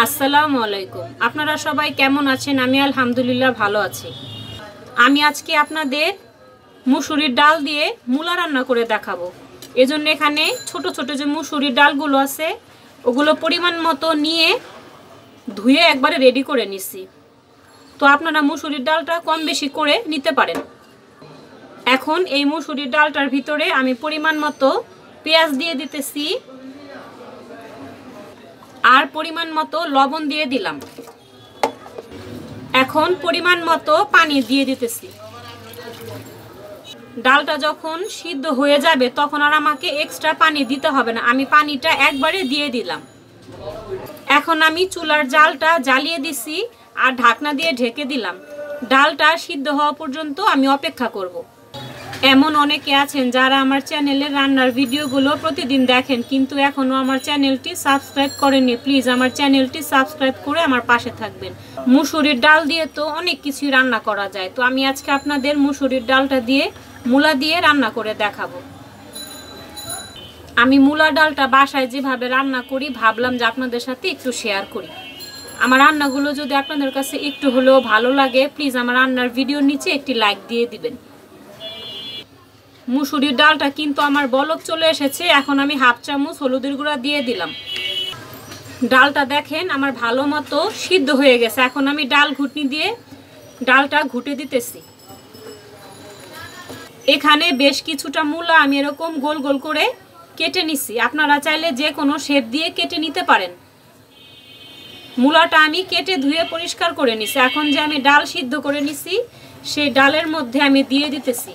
আসসালামু আলাইকুম। আপনারা সবাই কেমন আছেন? আমি আলহামদুলিল্লাহ ভালো আছি। আমি আজকে আপনাদের মুসুরির ডাল দিয়ে মূলা রান্না করে দেখাবো। এজন্য এখানে ছোট ছোট যে মুসুরির ডালগুলো আছে ওগুলো পরিমাণ মতো নিয়ে ধুয়ে একবারে রেডি করে নিছি। তো আপনারা মুসুরির ডালটা কম বেশি করে নিতে পারেন। এখন এই মুসুরির ডালটার ভিতরে আমি পরিমাণ মতো পেঁয়াজ দিয়ে দিতেছি আর পরিমাণ মতো লবণ দিয়ে দিলাম। এখন পরিমাণ মতো পানি দিয়ে দিতেছি। ডালটা যখন সিদ্ধ হয়ে যাবে তখন আর আমাকে এক্সট্রা পানি দিতে হবে না, আমি পানিটা একবারে দিয়ে দিলাম। এখন আমি চুলার জালটা জ্বালিয়ে দিছি আর ঢাকনা দিয়ে ঢেকে দিলাম। ডালটা সিদ্ধ হওয়া পর্যন্ত আমি অপেক্ষা করব। এমন অনেকে আছেন যারা আমার চ্যানেলে রান্নার ভিডিওগুলো প্রতিদিন দেখেন কিন্তু এখনও আমার চ্যানেলটি সাবস্ক্রাইব করেননি। প্লিজ আমার চ্যানেলটি সাবস্ক্রাইব করে আমার পাশে থাকবেন। মুসুরির ডাল দিয়ে তো অনেক কিছুই রান্না করা যায়, তো আমি আজকে আপনাদের মুসুরির ডালটা দিয়ে মূলা দিয়ে রান্না করে দেখাবো। আমি মূলা ডালটা বাসায় যেভাবে রান্না করি ভাবলাম যে আপনাদের সাথে একটু শেয়ার করি। আমার রান্নাগুলো যদি আপনাদের কাছে একটু হলেও ভালো লাগে প্লিজ আমার রান্নার ভিডিওর নিচে একটি লাইক দিয়ে দিবেন। মুসুরির ডালটা কিন্তু আমার বলক চলে এসেছে। এখন আমি হাফ চামচ হলুদের গুঁড়া দিয়ে দিলাম। ডালটা দেখেন আমার ভালো মতো সিদ্ধ হয়ে গেছে। এখন আমি ডাল ঘুটনি দিয়ে ডালটা ঘুটে দিতেছি। এখানে বেশ কিছুটা মূলা আমি এরকম গোল গোল করে কেটে নিছি। আপনারা চাইলে যে কোনো শেপ দিয়ে কেটে নিতে পারেন। মূলাটা আমি কেটে ধুয়ে পরিষ্কার করে নিছি। এখন যে আমি ডাল সিদ্ধ করে নিছি সেই ডালের মধ্যে আমি দিয়ে দিতেছি।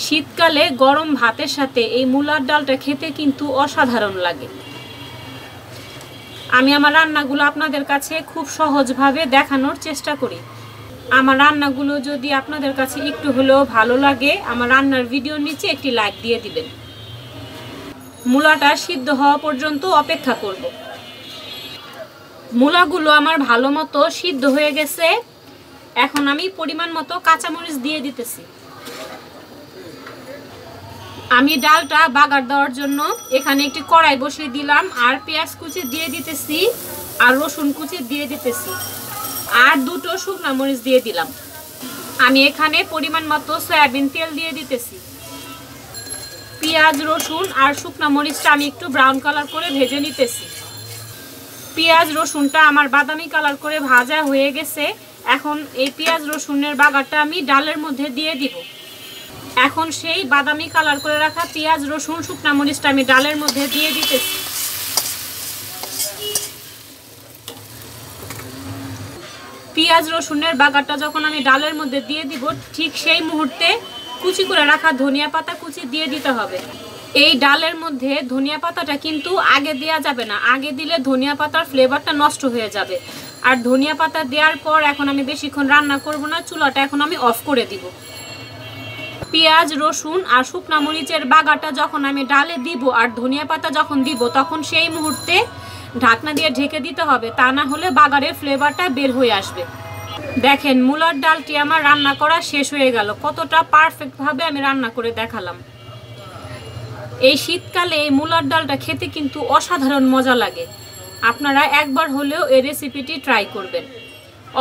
শীতকালে গরম ভাতের সাথে এই মূলার ডালটা খেতে কিন্তু অসাধারণ লাগে। আমি আমার রান্নাগুলো আপনাদের কাছে খুব সহজভাবে দেখানোর চেষ্টা করি। আমার রান্নাগুলো যদি আপনাদের কাছে একটু হলেও ভালো লাগে আমার রান্নার ভিডিওর নিচে একটি লাইক দিয়ে দিবেন। মূলাটা সিদ্ধ হওয়া পর্যন্ত অপেক্ষা করব। মূলাগুলো আমার ভালো মতো সিদ্ধ হয়ে গেছে। এখন আমি পরিমাণ মতো কাঁচামরিচ দিয়ে দিতেছি। আমি ডালটা বাগার দেওয়ার জন্য এখানে একটি কড়াই বসিয়ে দিলাম আর পেঁয়াজ কুচি দিয়ে দিতেছি আর রসুন কুচি দিয়ে দিতেছি আর দুটো শুকনো মরিচ দিয়ে দিলাম। আমি এখানে পরিমাণ মতো সয়াবিন তেল দিয়ে দিতেছি। পেঁয়াজ রসুন আর শুকনো মরিচটা আমি একটু ব্রাউন কালার করে ভেজে নিতেছি। পেঁয়াজ রসুনটা আমার বাদামি কালার করে ভাজা হয়ে গেছে। এখন এই পেঁয়াজ রসুনের বাগারটা আমি ডালের মধ্যে দিয়ে দিব। এখন সেই বাদামি কালার করে রাখা পেঁয়াজ রসুন শুকনা মরিচটা আমি ডালের মধ্যে দিয়ে দিতেছি। পেঁয়াজ রসুনের বাগারটা যখন আমি ডালের মধ্যে দিয়ে দিব ঠিক সেই মুহূর্তে কুচি করে রাখা ধনিয়া পাতা কুচি দিয়ে দিতে হবে। এই ডালের মধ্যে ধনিয়া পাতাটা কিন্তু আগে দেওয়া যাবে না, আগে দিলে ধনিয়া পাতার ফ্লেভারটা নষ্ট হয়ে যাবে। আর ধনিয়া পাতা দেওয়ার পর এখন আমি বেশিক্ষণ রান্না করব না, চুলাটা এখন আমি অফ করে দিব। পেঁয়াজ রসুন আর শুকনা মরিচের বাগারটা যখন আমি ডালে দিব আর ধনিয়া পাতা যখন দিব তখন সেই মুহূর্তে ঢাকনা দিয়ে ঢেকে দিতে হবে, তা না হলে বাগারের ফ্লেভারটা বের হয়ে আসবে। দেখেন মূলার ডালটি আমার রান্না করা শেষ হয়ে গেল। কতটা পারফেক্টভাবে আমি রান্না করে দেখালাম। এই শীতকালে এই মূলার ডালটা খেতে কিন্তু অসাধারণ মজা লাগে। আপনারা একবার হলেও এই রেসিপিটি ট্রাই করবেন।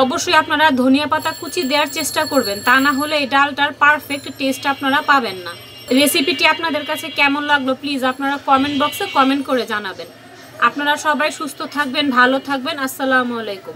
অবশ্যই আপনারা ধনিয়া পাতা কুচি দেওয়ার চেষ্টা করবেন, তা না হলে এই ডালটার পারফেক্ট টেস্ট আপনারা পাবেন না। রেসিপিটি আপনাদের কাছে কেমন লাগলো প্লিজ আপনারা কমেন্ট বক্সে কমেন্ট করে জানাবেন। আপনারা সবাই সুস্থ থাকবেন, ভালো থাকবেন। আসসালামু আলাইকুম।